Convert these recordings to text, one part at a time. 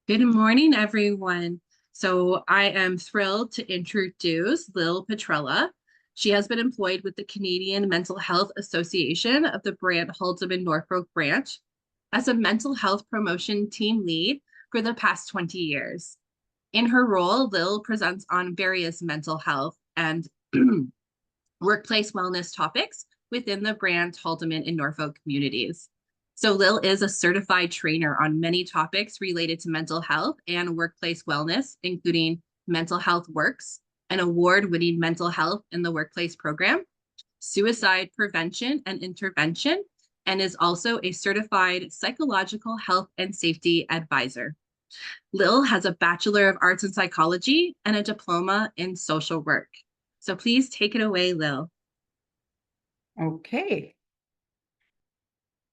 Good morning, everyone. So I am thrilled to introduce Lil Petrella. She has been employed with the Canadian Mental Health Association of the Brant Haldeman Norfolk branch as a mental health promotion team lead for the past 20 years. In her role, Lil presents on various mental health and workplace wellness topics within the Brant, Haldeman, and Norfolk communities. So Lil is a certified trainer on many topics related to mental health and workplace wellness, including Mental Health Works, an award-winning mental health in the workplace program, suicide prevention and intervention, and is also a certified psychological health and safety advisor. Lil has a Bachelor of Arts in Psychology and a diploma in social work. So please take it away, Lil. Okay.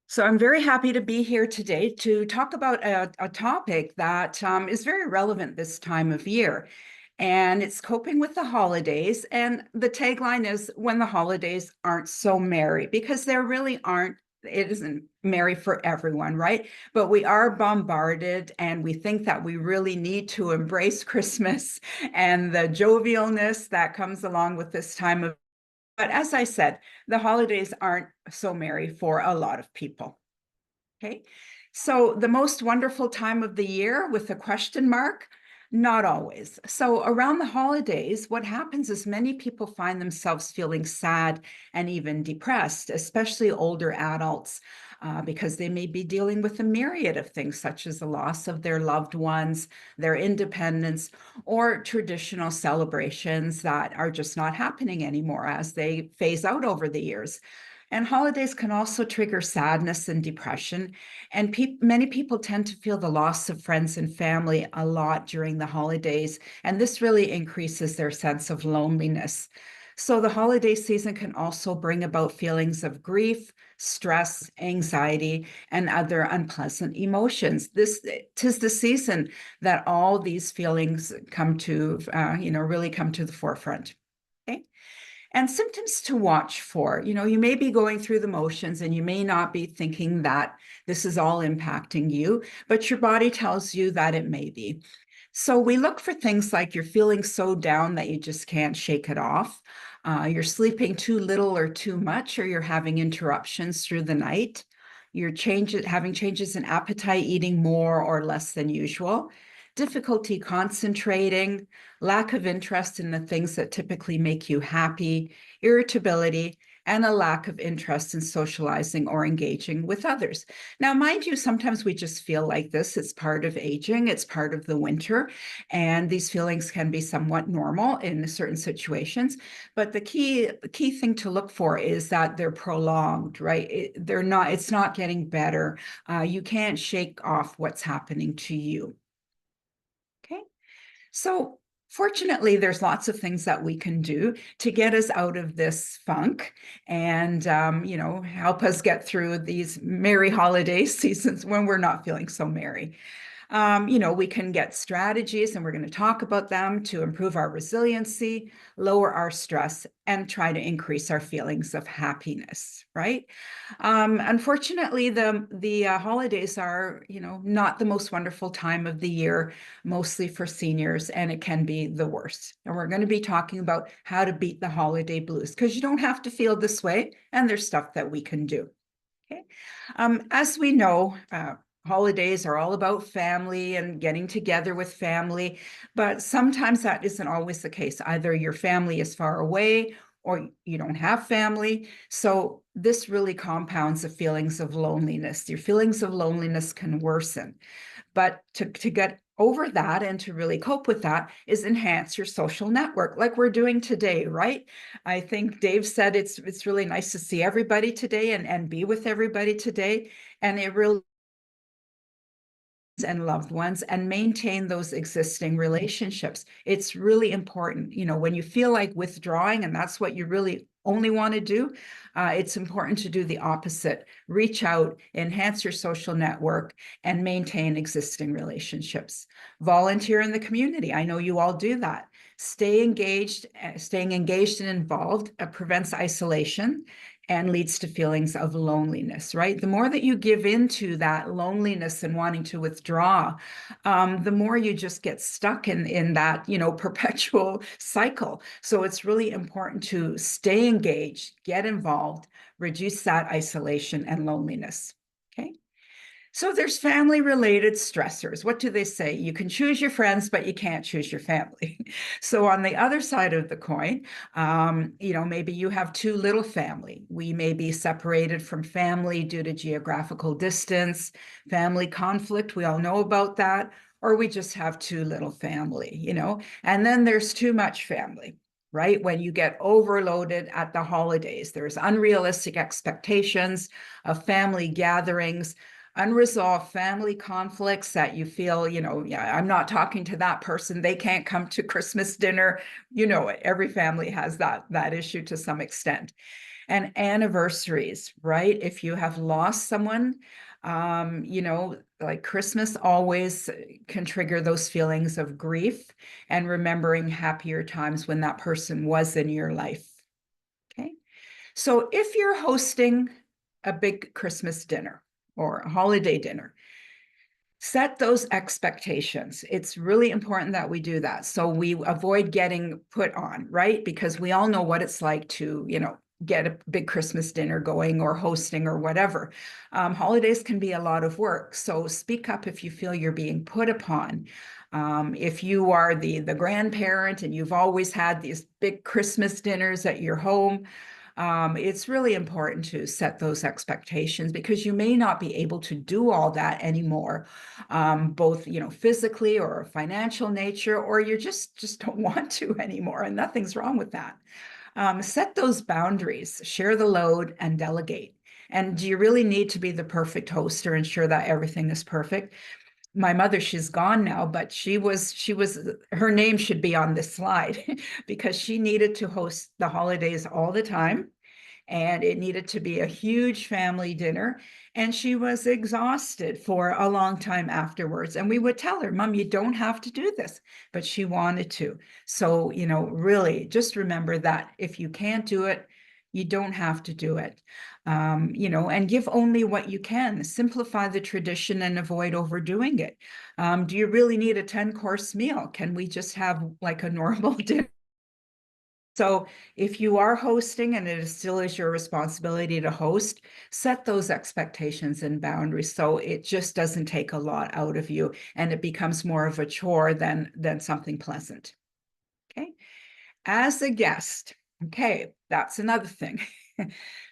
So I'm very happy to be here today to talk about a topic that is very relevant this time of year. And it's coping with the holidays. And the tagline is when the holidays aren't so merry, because there really aren't. It isn't merry for everyone, right? But we are bombarded and we think that we really need to embrace Christmas and the jovialness that comes along with this time of. But as I said, the holidays aren't so merry for a lot of people. Okay. So the most wonderful time of the year with a question mark? Not always. So around the holidays, what happens is many people find themselves feeling sad and even depressed, especially older adults, because they may be dealing with a myriad of things, such as the loss of their loved ones, their independence, or traditional celebrations that are just not happening anymore as they phase out over the years. And holidays can also trigger sadness and depression. And many people tend to feel the loss of friends and family a lot during the holidays. And this really increases their sense of loneliness. So the holiday season can also bring about feelings of grief, stress, anxiety, and other unpleasant emotions. Tis the season that all these feelings come to, really come to the forefront. Okay. And symptoms to watch for, you may be going through the motions and you may not be thinking that this is all impacting you, but your body tells you that it may be. So we look for things like you're feeling so down that you just can't shake it off. You're sleeping too little or too much, or you're having interruptions through the night. You're having changes in appetite, eating more or less than usual. Difficulty concentrating, lack of interest in the things that typically make you happy, irritability, and a lack of interest in socializing or engaging with others. Now, mind you, sometimes we just feel like this. It's part of aging, it's part of the winter, and these feelings can be somewhat normal in certain situations. But the key thing to look for is that they're prolonged, right? It's not getting better. You can't shake off what's happening to you. Okay. So fortunately, there's lots of things that we can do to get us out of this funk and, help us get through these merry holiday seasons when we're not feeling so merry. We can get strategies, and we're going to talk about them to improve our resiliency, lower our stress, and try to increase our feelings of happiness, right? Unfortunately, the holidays are, not the most wonderful time of the year, mostly for seniors, and it can be the worst. And we're going to be talking about how to beat the holiday blues, because you don't have to feel this way, and there's stuff that we can do. Okay. As we know, holidays are all about family and getting together with family, but sometimes that isn't always the case. Either your family is far away or you don't have family. So this really compounds the feelings of loneliness. Your feelings of loneliness can worsen. But to get over that and to really cope with that is enhance your social network like we're doing today, right? I think Dave said it's really nice to see everybody today and be with everybody today. And it really and loved ones and maintain those existing relationships. It's really important, when you feel like withdrawing and that's what you really only want to do, it's important to do the opposite. Reach out, enhance your social network, and maintain existing relationships. Volunteer in the community. I know you all do that. Staying engaged and involved prevents isolation and leads to feelings of loneliness, right? The more that you give into that loneliness and wanting to withdraw, the more you just get stuck in that, perpetual cycle. So it's really important to stay engaged, get involved, reduce that isolation and loneliness. Okay. So there's family related stressors. What do they say? You can choose your friends, but you can't choose your family. So on the other side of the coin, maybe you have too little family. We may be separated from family due to geographical distance, family conflict. We all know about that. Or we just have too little family, and then there's too much family. Right? When you get overloaded at the holidays, there's unrealistic expectations of family gatherings, unresolved family conflicts that you feel, yeah, I'm not talking to that person. They can't come to Christmas dinner. Every family has that issue to some extent. And anniversaries, right? If you have lost someone, like Christmas always can trigger those feelings of grief and remembering happier times when that person was in your life. Okay. So if you're hosting a big Christmas dinner or a holiday dinner, set those expectations. It's really important that we do that. So we avoid getting put on, right? Because we all know what it's like to, get a big Christmas dinner going or hosting or whatever. Holidays can be a lot of work. So speak up if you feel you're being put upon. If you are the grandparent and you've always had these big Christmas dinners at your home, it's really important to set those expectations because you may not be able to do all that anymore, both physically or financial nature, or you just don't want to anymore, and nothing's wrong with that. Set those boundaries, share the load, and delegate. And do you really need to be the perfect host or ensure that everything is perfect? My mother, she's gone now, but her name should be on this slide because she needed to host the holidays all the time. And it needed to be a huge family dinner. And she was exhausted for a long time afterwards. And we would tell her, Mom, you don't have to do this, but she wanted to. So, really just remember that if you can't do it, you don't have to do it, and give only what you can. Simplify the tradition and avoid overdoing it. Do you really need a 10-course meal? Can we just have like a normal dinner? So if you are hosting and it still is your responsibility to host, set those expectations and boundaries so it just doesn't take a lot out of you and it becomes more of a chore than something pleasant. Okay. As a guest, okay, that's another thing.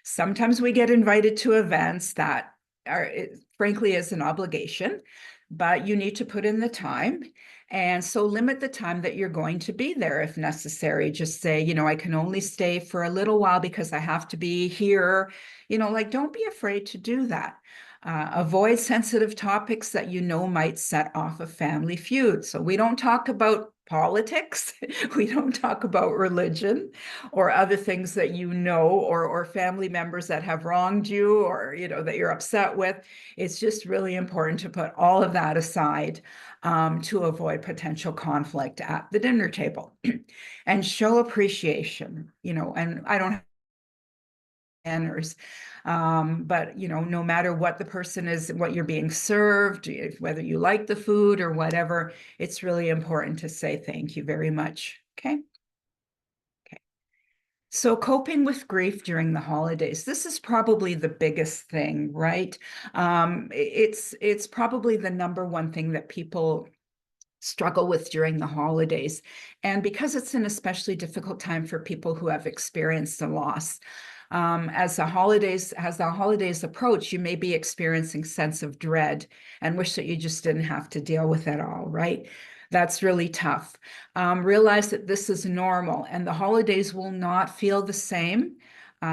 Sometimes we get invited to events that are, frankly, is an obligation, but you need to put in the time. And so limit the time that you're going to be there if necessary. Just say, I can only stay for a little while because I have to be here. Don't be afraid to do that. Avoid sensitive topics that might set off a family feud. So we don't talk about politics. We don't talk about religion or other things that or family members that have wronged you or that you're upset with. It's just really important to put all of that aside to avoid potential conflict at the dinner table and show appreciation. And I don't have manners, but no matter what the person is, what you're being served, whether you like the food or whatever, it's really important to say thank you very much. Okay. So coping with grief during the holidays, this is probably the biggest thing, right? It's probably the number one thing that people struggle with during the holidays. And because it's an especially difficult time for people who have experienced a loss. As the holidays approach, you may be experiencing sense of dread and wish that you just didn't have to deal with it all, right? That's really tough. Realize that this is normal and the holidays will not feel the same.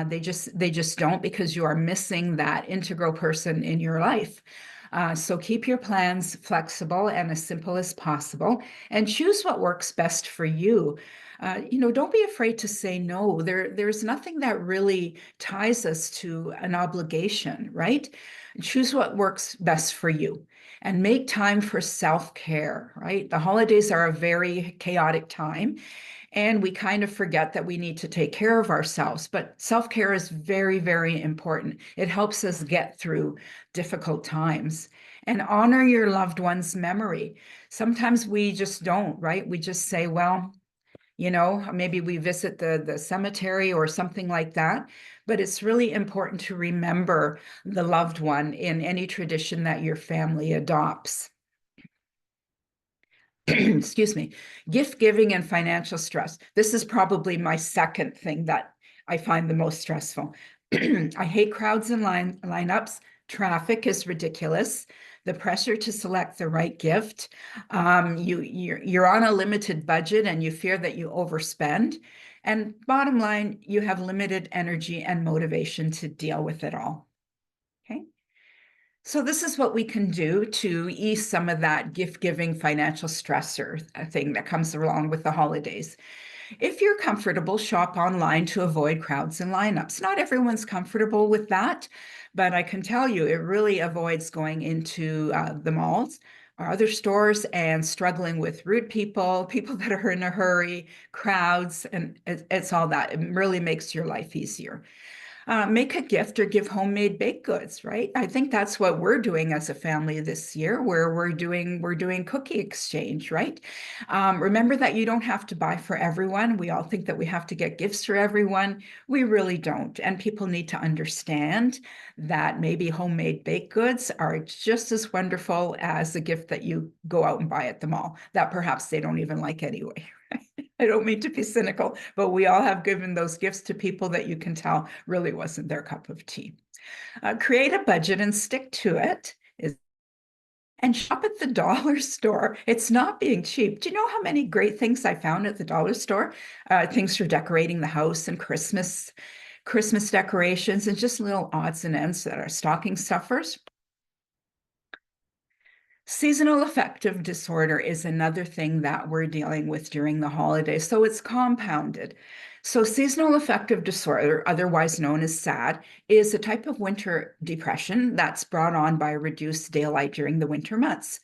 They just don't because you are missing that integral person in your life. So keep your plans flexible and as simple as possible and choose what works best for you. Don't be afraid to say no. There's nothing that really ties us to an obligation, right? Choose what works best for you and make time for self-care, right? The holidays are a very chaotic time, and we kind of forget that we need to take care of ourselves. But self-care is very, very important. It helps us get through difficult times. And honor your loved one's memory. Sometimes we just don't, right? We just say, well, maybe we visit the cemetery or something like that. But it's really important to remember the loved one in any tradition that your family adopts. Excuse me. Gift giving and financial stress. This is probably my second thing that I find the most stressful. I hate crowds and lineups. Traffic is ridiculous. The pressure to select the right gift. You're on a limited budget and you fear that you overspend. And bottom line, you have limited energy and motivation to deal with it all. Okay. So this is what we can do to ease some of that gift-giving financial stressor thing that comes along with the holidays. If you're comfortable, shop online to avoid crowds and lineups. Not everyone's comfortable with that, but I can tell you it really avoids going into the malls or other stores and struggling with rude people, people that are in a hurry, crowds, and it's all that. It really makes your life easier. Make a gift or give homemade baked goods, right? I think that's what we're doing as a family this year, where we're doing cookie exchange, right? Remember that you don't have to buy for everyone. We all think that we have to get gifts for everyone. We really don't. And people need to understand that maybe homemade baked goods are just as wonderful as the gift that you go out and buy at the mall, that perhaps they don't even like anyway. I don't mean to be cynical, but we all have given those gifts to people that you can tell really wasn't their cup of tea. Create a budget and stick to it. And shop at the dollar store. It's not being cheap. Do you know how many great things I found at the dollar store? Things for decorating the house and Christmas decorations, and just little odds and ends that are stocking stuffers. Seasonal affective disorder is another thing that we're dealing with during the holidays. So it's compounded. So seasonal affective disorder, otherwise known as SAD, is a type of winter depression that's brought on by reduced daylight during the winter months.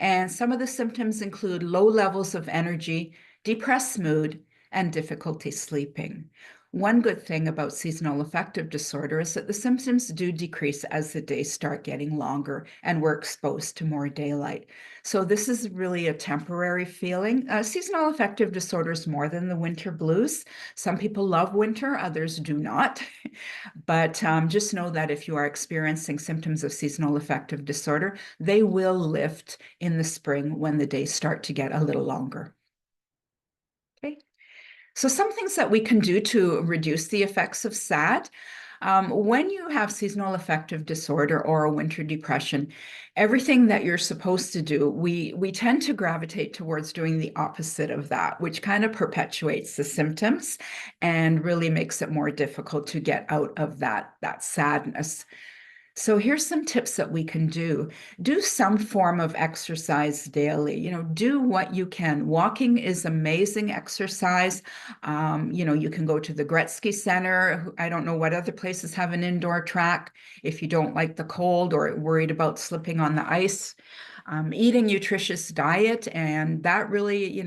And some of the symptoms include low levels of energy, depressed mood, and difficulty sleeping. One good thing about seasonal affective disorder is that the symptoms do decrease as the days start getting longer and we're exposed to more daylight. So this is really a temporary feeling. Seasonal affective disorder is more than the winter blues. Some people love winter, others do not. But just know that if you are experiencing symptoms of seasonal affective disorder, they will lift in the spring when the days start to get a little longer. Okay. So some things that we can do to reduce the effects of SAD. When you have seasonal affective disorder or a winter depression, everything that you're supposed to do, we tend to gravitate towards doing the opposite of that, which kind of perpetuates the symptoms and really makes it more difficult to get out of that sadness. So here's some tips that we can do. Do some form of exercise daily. Do what you can. Walking is amazing exercise. You can go to the Gretzky Center. I don't know what other places have an indoor track if you don't like the cold or worried about slipping on the ice. Eat a nutritious diet, and that really, you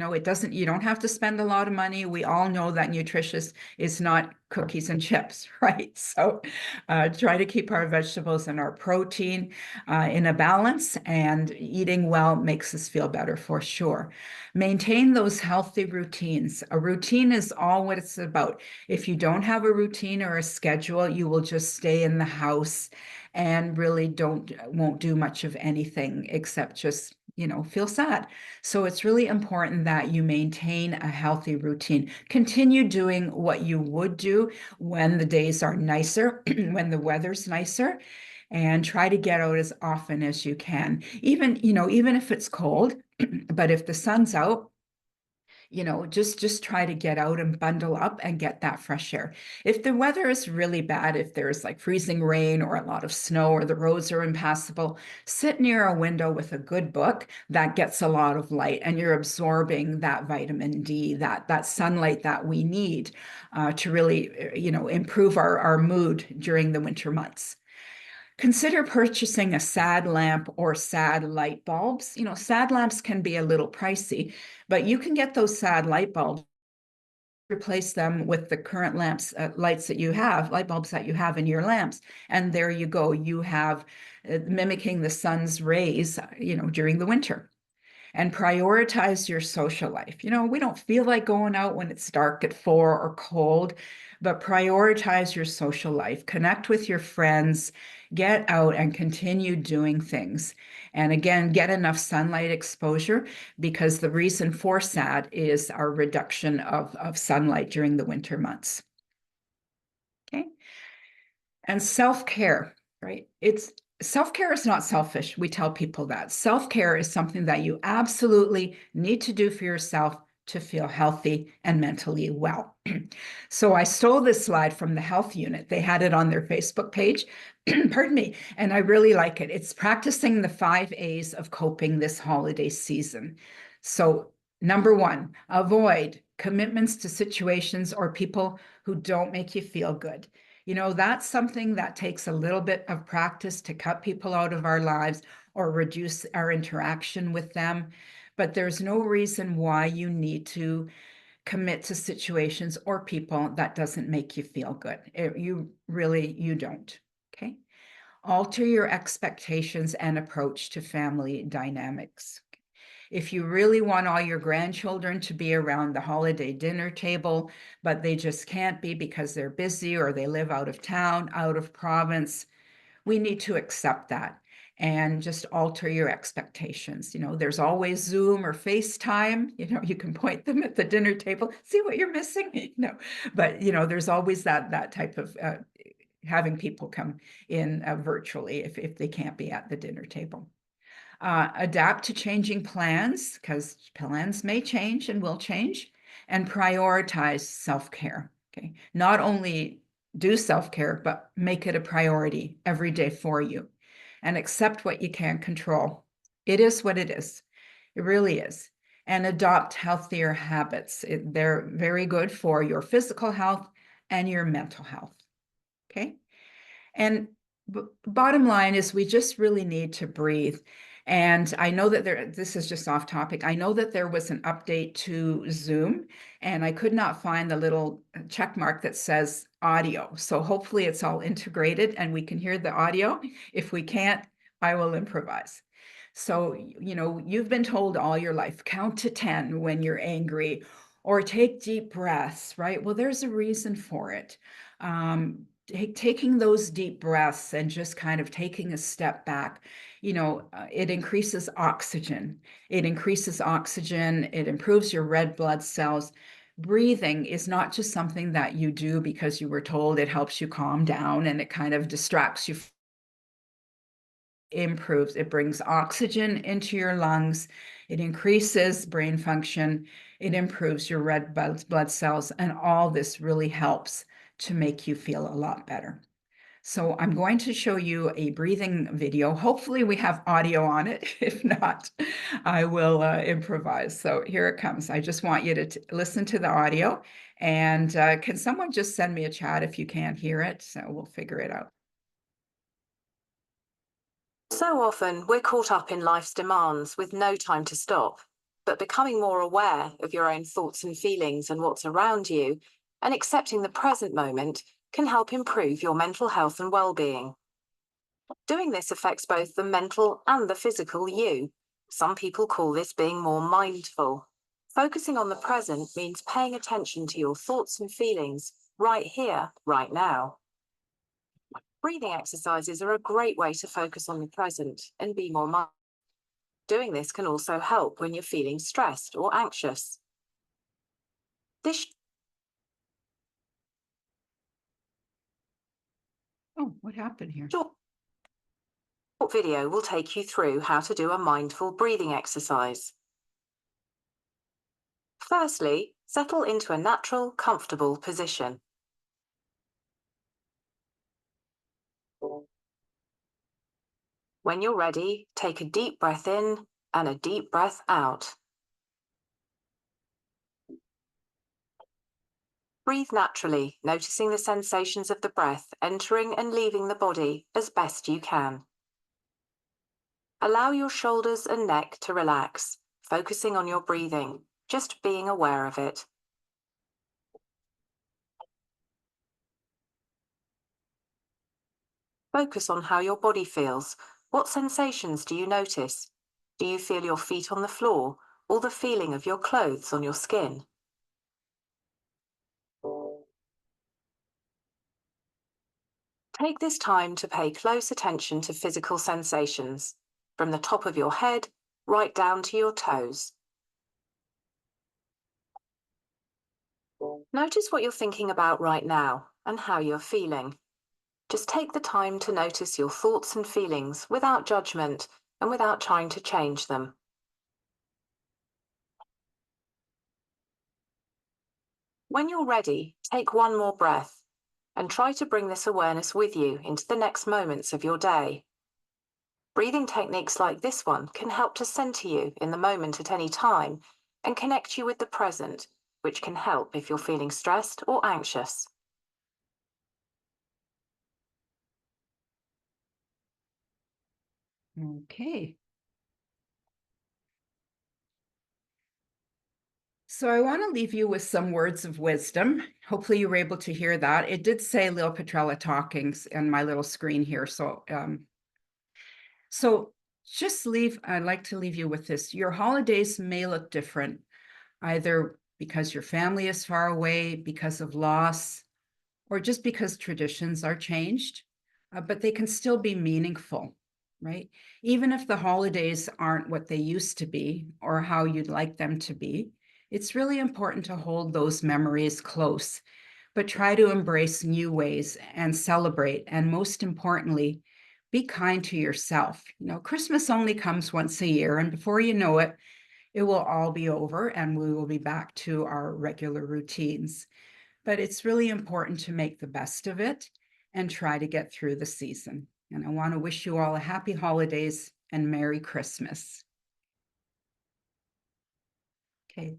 don't have to spend a lot of money. We all know that nutritious is not cookies and chips, right? So try to keep our vegetables and our protein in a balance, and eating well makes us feel better for sure. Maintain those healthy routines. A routine is all what it's about. If you don't have a routine or a schedule, you will just stay in the house and really won't do much of anything except just feel sad. So it's really important that you maintain a healthy routine. Continue doing what you would do when the days are nicer, when the weather's nicer, and try to get out as often as you can. Even if it's cold, but if the sun's out, just try to get out and bundle up and get that fresh air. If the weather is really bad, if there's like freezing rain or a lot of snow or the roads are impassable, sit near a window with a good book that gets a lot of light, and you're absorbing that vitamin D, that sunlight that we need to really, improve our mood during the winter months. Consider purchasing a SAD lamp or SAD light bulbs. SAD lamps can be a little pricey, but you can get those SAD light bulbs, replace them with the current lamps, light bulbs that you have in your lamps. And there you go. You have mimicking the sun's rays, during the winter. And prioritize your social life. We don't feel like going out when it's dark at 4 or cold, but prioritize your social life. Connect with your friends, get out and continue doing things. And again, get enough sunlight exposure, because the reason for SAD is our reduction of sunlight during the winter months. Okay. And self-care, right? Self-care is not selfish. We tell people that. Self-care is something that you absolutely need to do for yourself to feel healthy and mentally well. So I stole this slide from the health unit. They had it on their Facebook page, pardon me, and I really like it. It's practicing the 5 A's of coping this holiday season. So number 1, avoid commitments to situations or people who don't make you feel good. That's something that takes a little bit of practice to cut people out of our lives or reduce our interaction with them. But there's no reason why you need to commit to situations or people that doesn't make you feel good. You don't. Okay. Alter your expectations and approach to family dynamics. If you really want all your grandchildren to be around the holiday dinner table, but they just can't be because they're busy or they live out of town, out of province, we need to accept that and just alter your expectations. There's always Zoom or FaceTime. You can point them at the dinner table, see what you're missing. But there's always that type of having people come in virtually if they can't be at the dinner table. Adapt to changing plans, because plans may change and will change, and prioritize self-care. Okay. Not only do self-care, but make it a priority every day for you, and accept what you can't control. It is what it is. It really is. And adopt healthier habits. They're very good for your physical health and your mental health. Okay. And bottom line is we just really need to breathe. And I know that this is just off topic. I know that there was an update to Zoom, and I could not find the little check mark that says audio. So hopefully it's all integrated and we can hear the audio. If we can't, I will improvise. So, you've been told all your life, count to 10 when you're angry, or take deep breaths, right? Well, there's a reason for it. Taking those deep breaths and just kind of taking a step back, it increases oxygen. It improves your red blood cells. Breathing is not just something that you do because you were told it helps you calm down and it kind of distracts you. It brings oxygen into your lungs. It increases brain function. It improves your red blood cells. And all this really helps to make you feel a lot better. So I'm going to show you a breathing video. Hopefully we have audio on it. If not, I will improvise. So here it comes. I just want you to listen to the audio. And can someone just send me a chat if you can't hear it? So we'll figure it out. So often we're caught up in life's demands with no time to stop. But becoming more aware of your own thoughts and feelings and what's around you, and accepting the present moment, can help improve your mental health and well-being. Doing this affects both the mental and the physical you. Some people call this being more mindful. Focusing on the present means paying attention to your thoughts and feelings right here, right now. Breathing exercises are a great way to focus on the present and be more mindful. Doing this can also help when you're feeling stressed or anxious. Oh, what happened here? Short video will take you through how to do a mindful breathing exercise. Firstly, settle into a natural, comfortable position. When you're ready, take a deep breath in and a deep breath out. Breathe naturally, noticing the sensations of the breath entering and leaving the body as best you can. Allow your shoulders and neck to relax, focusing on your breathing, just being aware of it. Focus on how your body feels. What sensations do you notice? Do you feel your feet on the floor or the feeling of your clothes on your skin? Take this time to pay close attention to physical sensations, from the top of your head right down to your toes. Notice what you're thinking about right now and how you're feeling. Just take the time to notice your thoughts and feelings without judgment and without trying to change them. When you're ready, take one more breath and try to bring this awareness with you into the next moments of your day. Breathing techniques like this one can help to center you in the moment at any time and connect you with the present, which can help if you're feeling stressed or anxious. Okay. So I want to leave you with some words of wisdom. Hopefully you were able to hear that. It did say Lil Petrella Talkings on my little screen here. So I'd like to leave you with this. Your holidays may look different, either because your family is far away, because of loss, or just because traditions are changed, but they can still be meaningful, right? Even if the holidays aren't what they used to be or how you'd like them to be, it's really important to hold those memories close, but try to embrace new ways and celebrate. And most importantly, be kind to yourself. Christmas only comes once a year, and before you know it, it will all be over and we will be back to our regular routines. But it's really important to make the best of it and try to get through the season. And I want to wish you all a happy holidays and Merry Christmas. Okay.